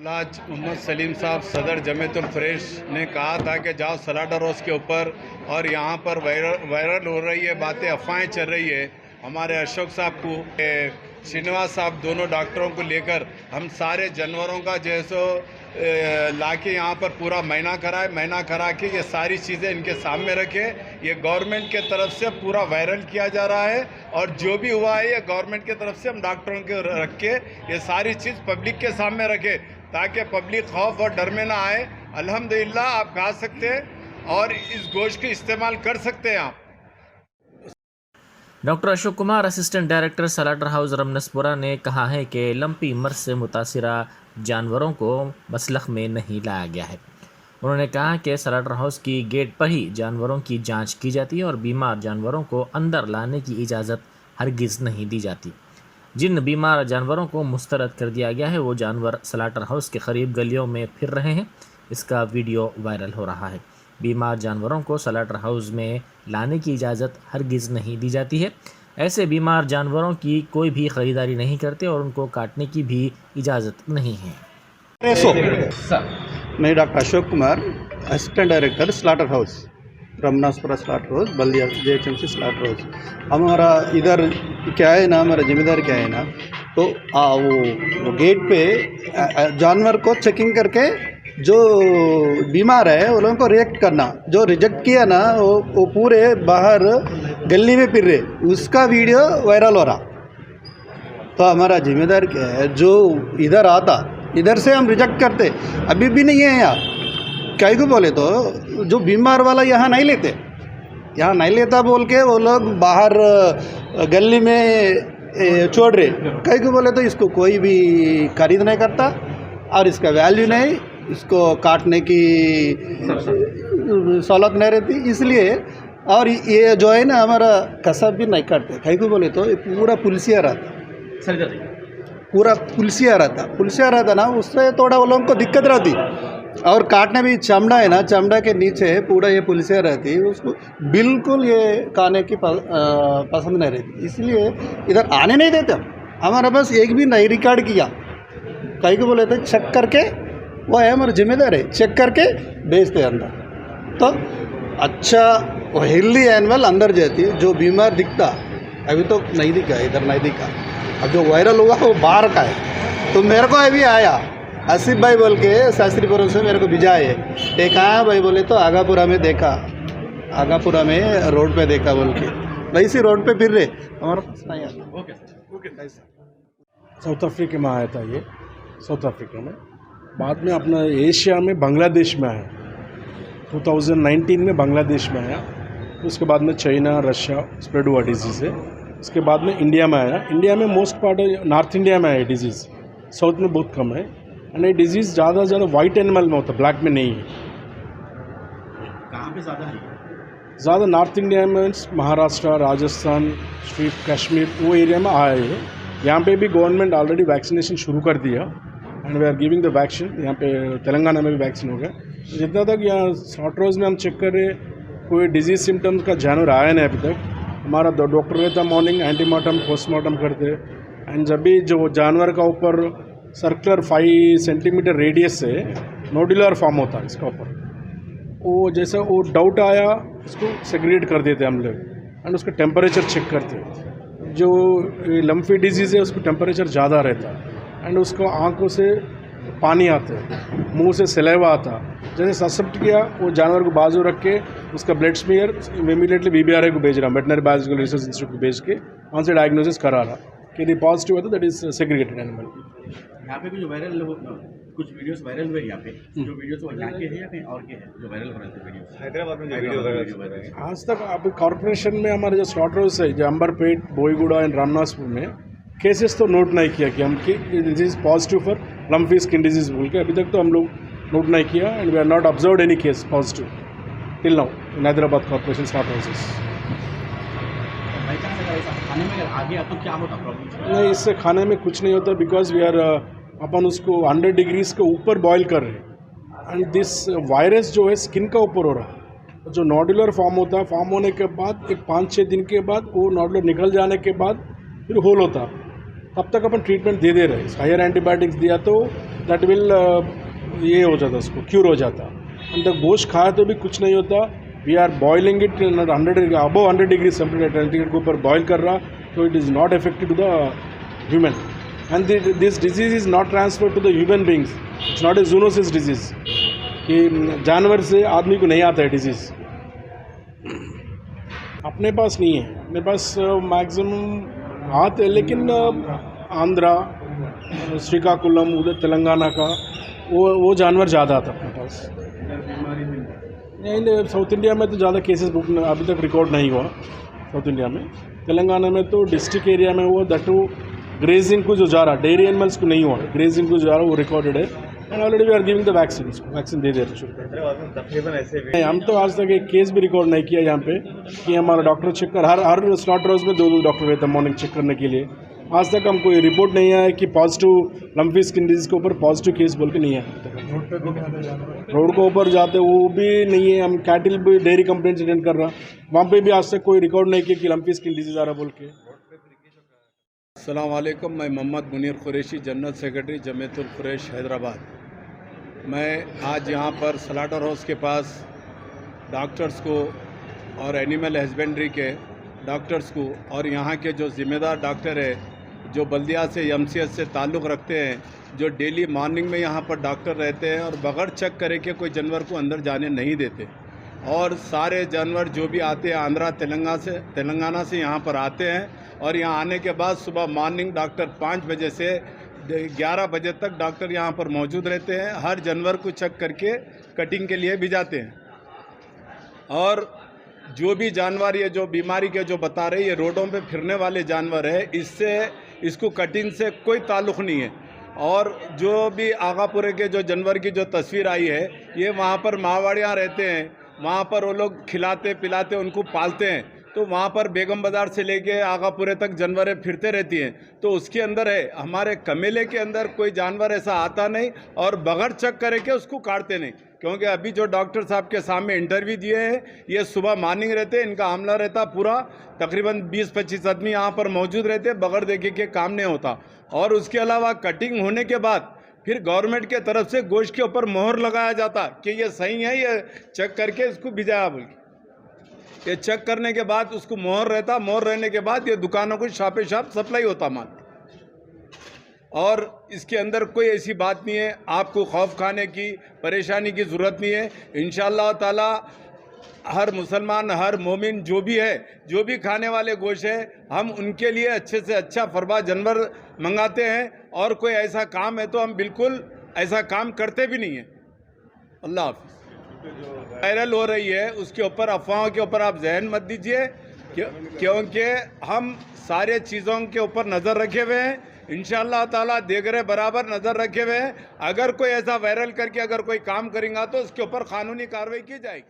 आज मोहम्मद सलीम साहब सदर जमीयतुल फरेश ने कहा था कि जाओ स्लाटर हाउस के ऊपर, और यहाँ पर वायरल हो रही है बातें, अफवाहें चल रही है। हमारे अशोक साहब को, श्रीनिवास साहब, दोनों डॉक्टरों को लेकर हम सारे जानवरों का जैसो लाके यहाँ पर पूरा महीना करा के ये सारी चीज़ें इनके सामने रखे। ये गवर्नमेंट के तरफ से पूरा वायरल किया जा रहा है, और जो भी हुआ है ये गवर्नमेंट के तरफ से हम डॉक्टरों के रख के ये सारी चीज़ पब्लिक के सामने रखे, ताकि पब्लिक खौफ और डर में ना आए। अल्हम्दुलिल्लाह आप खा सकते हैं और इस गोश्त का इस्तेमाल कर सकते हैं आप। Doctor Ashok Kumar, assistant director slaughter house Ramnaspura ने कहा है कि लंपी मर्ज से मुतासिरा जानवरों को मसलख में नहीं लाया गया है। उन्होंने कहा कि स्लाटर हाउस की गेट पर ही जानवरों की जांच की जाती है और बीमार जानवरों को अंदर लाने की इजाज़त हरगिज़ नहीं दी जाती। जिन बीमार जानवरों को मुस्तरद कर दिया गया है वो जानवर स्लाटर हाउस के करीब गलियों में फिर रहे हैं। इसका वीडियो वायरल हो रहा है। बीमार जानवरों को स्लाटर हाउस में लाने की इजाज़त हरगिज़ नहीं दी जाती है। ऐसे बीमार जानवरों की कोई भी ख़रीदारी नहीं करते और उनको काटने की भी इजाज़त नहीं है। मैं doctor Ashok Kumar, assistant director slaughter house Ramnaspura slaughter house, बल्दिया JHMC स्लाटर हाउस। हमारा इधर क्या है ना, हमारा जिम्मेदारी क्या है ना, तो वो गेट पे जानवर को चेकिंग करके जो बीमार है वो लोगों को रिएक्ट करना, जो रिजेक्ट किया ना वो पूरे बाहर गली में फिर रहे, उसका वीडियो वायरल हो रहा। तो हमारा जिम्मेदार क्या है, जो इधर आता इधर से हम रिजेक्ट करते, अभी भी नहीं है यहाँ। कई को बोले तो जो बीमार वाला यहाँ नहीं लेता बोल के वो लोग बाहर गली में छोड़ रहे। कई को बोले तो इसको कोई भी खरीद नहीं करता और इसका वैल्यू नहीं, इसको काटने की सहूलत नहीं रहती, इसलिए। और ये जो है ना हमारा कसब भी नहीं काटते। कई को बोले तो ये पूरा पुलिसिया रहता ना, उससे थोड़ा वो लोगों को दिक्कत रहती। और काटने भी चमड़ा है ना, चमड़ा के नीचे पूरा ये पुलिसिया रहती, उसको बिल्कुल ये खाने की पसंद नहीं रहती, इसलिए इधर आने नहीं देते। हमारा बस एक भी नहीं रिकॉर्ड किया। कई को बोले तो चेक करके, वो है हमारा जिम्मेदार है, चेक करके भेजते अंदर। तो अच्छा वो हेल्दी एनिमल अंदर जाती है, जो बीमार दिखता अभी तो नहीं दिखा, इधर नहीं दिखा। अब जो वायरल हुआ वो बाहर का है। तो मेरे को अभी आया आसिफ भाई बोल के शास्त्रीपुरम से मेरे को भिजा है। ये कहाँ भाई बोले तो आगापुरा में देखा, आगापुरा में रोड पे देखा बोल के, वैसे रोड पे फिर रहे, हमारे पास नहीं आता। ओके साउथ अफ्रीका में आया था ये, साउथ अफ्रीका में, बाद में अपना एशिया में बांग्लादेश में आया, 2019 में बांग्लादेश में आया। उसके बाद में चाइना, रशिया स्प्रेड हुआ डिजीज़ है। उसके बाद में इंडिया में आया। इंडिया में मोस्ट पार्ट नॉर्थ इंडिया में आया डिजीज़, साउथ में बहुत कम है। एंड ये डिजीज़ ज़्यादा से ज़्यादा वाइट एनिमल में होता है, ब्लैक में नहीं है। कहाँ पे ज़्यादा है? ज़्यादा नॉर्थ इंडिया में, महाराष्ट्र, राजस्थान, स्ट्रीट कश्मीर, वो एरिया में आया है। यहाँ पे भी गवर्नमेंट ऑलरेडी वैक्सीनेशन शुरू कर दिया and we are giving the vaccine. यहाँ पे तेलंगाना में भी वैक्सीन हो गया। जितना तक यहाँ स्लाटर हाउस में हम चेक कर रहे, कोई डिजीज़ सिम्टम्स का जानवर आया नहीं अभी तक। हमारा डॉक्टर रहता, मॉर्निंग एंटीमार्टम पोस्टमार्टम करते, एंड जब भी जो जानवर का ऊपर सर्कुलर 5 सेंटीमीटर रेडियस से नोडुलर फॉर्म होता है इसका ऊपर, वो जैसे वो डाउट आया उसको सेग्रीगेट कर देते हम लोग एंड उसका टेम्परेचर चेक करते। जो लम्फी डिजीज़ है उसको टेम्परेचर ज़्यादा रहता है एंड उसको आँखों से पानी आता है, मुंह से सलेवा आता। जैसे सस्पेक्ट किया वो जानवर को बाजू रख के उसका ब्लड स्मीयर इमीडिएटली BBRI को भेज रहा, वेटनरी बायोलॉजिकल रिसर्च इंस्टीट्यूट को भेज के वहाँ से डायग्नोसिस करा रहा कि यदि पॉजिटिव है तो दैट इज सेग्रीगेटेड एनिमल। यहाँ पे भी जो वायरल कुछ वीडियोस वायरल हुए यहाँ पे, जो वीडियोस वो यहाँ के हैं या कहीं और के हैं जो वायरल हो रहे थे वीडियोस? हैदराबाद में जो वीडियो वायरल है आज तक अभी कॉर्पोरेशन में हमारे जो स्लाटर हाउस है, जो अंबरपेट, बोईगुड़ा एंड रामनाथपुर में केसेस तो नोट नहीं किया कि हम कि disease positive for lumpy skin disease बोल के, अभी तक तो हम लोग नोट नहीं किया and we are not observed any case positive till now in Hyderabad corporation slaughter houses. खाने में आ गया तो क्या होता प्रॉब्लम? नहीं, इससे खाने में कुछ नहीं होता बिकॉज वी आर अपन उसको 100 डिग्रीज के ऊपर बॉईल कर रहे हैं एंड दिस वायरस जो है स्किन का ऊपर हो रहा है। जो नोडुलर फॉर्म होता है, फॉर्म होने के बाद एक 5-6 दिन के बाद वो नोडुलर निकल जाने के बाद फिर होल होता है तब तक अपन ट्रीटमेंट दे रहे। हायर एंटीबायोटिक्स दिया तो दैट विल ये हो जाता, उसको क्यूर हो जाता। अंदर गोश्त खाया तो भी कुछ नहीं होता। We are boiling it 100 above 100 degree centigrade के ऊपर बॉयल कर रहा, तो it is not affected to the human and this disease is not transfer to the human beings. It's not a zoonosis disease कि जानवर से आदमी को नहीं आता है डिजीज़। अपने पास नहीं है, अपने पास मैक्सिमम आते हैं, लेकिन आंध्रा, श्रीकाकुलम, उधर तेलंगाना का वो जानवर ज़्यादा आता अपने पास। नहीं, साउथ इंडिया में तो ज़्यादा केसेस अभी तक रिकॉर्ड नहीं हुआ साउथ इंडिया में। तेलंगाना में तो डिस्ट्रिक्ट एरिया में वो दट ग्रेजिंग को जो जा रहा, डेयरी एनिमल्स को नहीं हुआ, ग्रेजिंग को जो जा रहा वो रिकॉर्डेड है। And already we are giving the vaccine दे देते शुरू कर। हम तो आज तक एक केस भी रिकॉर्ड नहीं किया यहाँ पे कि हमारा डॉक्टर चेक कर, हर स्लॉटर हाउस में 2 डॉक्टर रहते हैं मॉर्निंग चेक करने के लिए। आज तक हम कोई रिपोर्ट नहीं आया कि पॉजिटिव लंपी स्किन डिजीज के ऊपर पॉजिटिव केस बोल के नहीं है। रोड को ऊपर जाते वो भी नहीं है। हम कैटिल भी डेयरी कंप्लेंट्स अटेंड कर रहा, वहाँ पे भी आज तक कोई रिकॉर्ड नहीं किया कि लंपी स्किन डिजीज आ रहा बोल के। अस्सलाम वालेकुम, मैं मोहम्मद मुनीर कुरैशी, जनरल सेक्रेटरी जमीयतुल कुरैश हैदराबाद। मैं आज यहाँ पर स्लाटर हाउस के पास डॉक्टर्स को और एनिमल हस्बेंड्री के डॉक्टर्स को और यहाँ के जो ज़िम्मेदार डॉक्टर है जो बल्दिया से एमसीएच से ताल्लुक़ रखते हैं, जो डेली मॉर्निंग में यहाँ पर डॉक्टर रहते हैं और बगैर चेक करे के कोई जानवर को अंदर जाने नहीं देते। और सारे जानवर जो भी आते हैं आंध्रा तेलंगाना से यहाँ पर आते हैं और यहाँ आने के बाद सुबह मॉर्निंग डॉक्टर 5 बजे से 11 बजे तक डॉक्टर यहाँ पर मौजूद रहते हैं। हर जानवर को चेक करके कटिंग के लिए भी जाते हैं। और जो भी जानवर ये जो बीमारी के जो बता रहे ये रोडों पे फिरने वाले जानवर है, इसको कटिंग से कोई ताल्लुक़ नहीं है। और जो भी आगापुरे के जो जानवर की जो तस्वीर आई है, ये वहाँ पर मारवाड़ियाँ रहते हैं, वहाँ पर वो लोग खिलाते पिलाते उनको पालते हैं। तो वहाँ पर बेगम बाज़ार से लेके आगापुरे तक जानवरें फिरते रहती हैं। तो उसके अंदर है, हमारे कमेले के अंदर कोई जानवर ऐसा आता नहीं और बगैर चेक करे के उसको काटते नहीं। क्योंकि अभी जो डॉक्टर साहब के सामने इंटरव्यू दिए हैं, ये सुबह मॉर्निंग रहते हैं, इनका आमला रहता पूरा, तकरीबन 20-25 आदमी यहाँ पर मौजूद रहते हैं, बगैर देखे के काम नहीं होता। और उसके अलावा कटिंग होने के बाद फिर गवर्नमेंट के तरफ से गोश्त के ऊपर मोहर लगाया जाता कि ये सही है, ये चेक करके इसको भिजाया बोल के। ये चेक करने के बाद उसको मोहर रहता, मोहर रहने के बाद ये दुकानों को शापे शाप सप्लाई होता माल। और इसके अंदर कोई ऐसी बात नहीं है, आपको खौफ खाने की परेशानी की ज़रूरत नहीं है। इंशाअल्लाह ताला हर मुसलमान, हर मोमिन जो भी है, जो भी खाने वाले गोश्त है, हम उनके लिए अच्छे से अच्छा फरबा जानवर मंगाते हैं। और कोई ऐसा काम है तो हम बिल्कुल ऐसा काम करते भी नहीं हैं। अल्लाह हाफ़िज़। वायरल हो रही है उसके ऊपर, अफवाहों के ऊपर आप जहन मत दीजिए, क्योंकि हम सारे चीज़ों के ऊपर नज़र रखे हुए हैं। इंशाअल्लाह ताला देगरे बराबर नज़र रखे हुए हैं। अगर कोई ऐसा वायरल करके अगर कोई काम करेगा तो उसके ऊपर कानूनी कार्रवाई की जाएगी।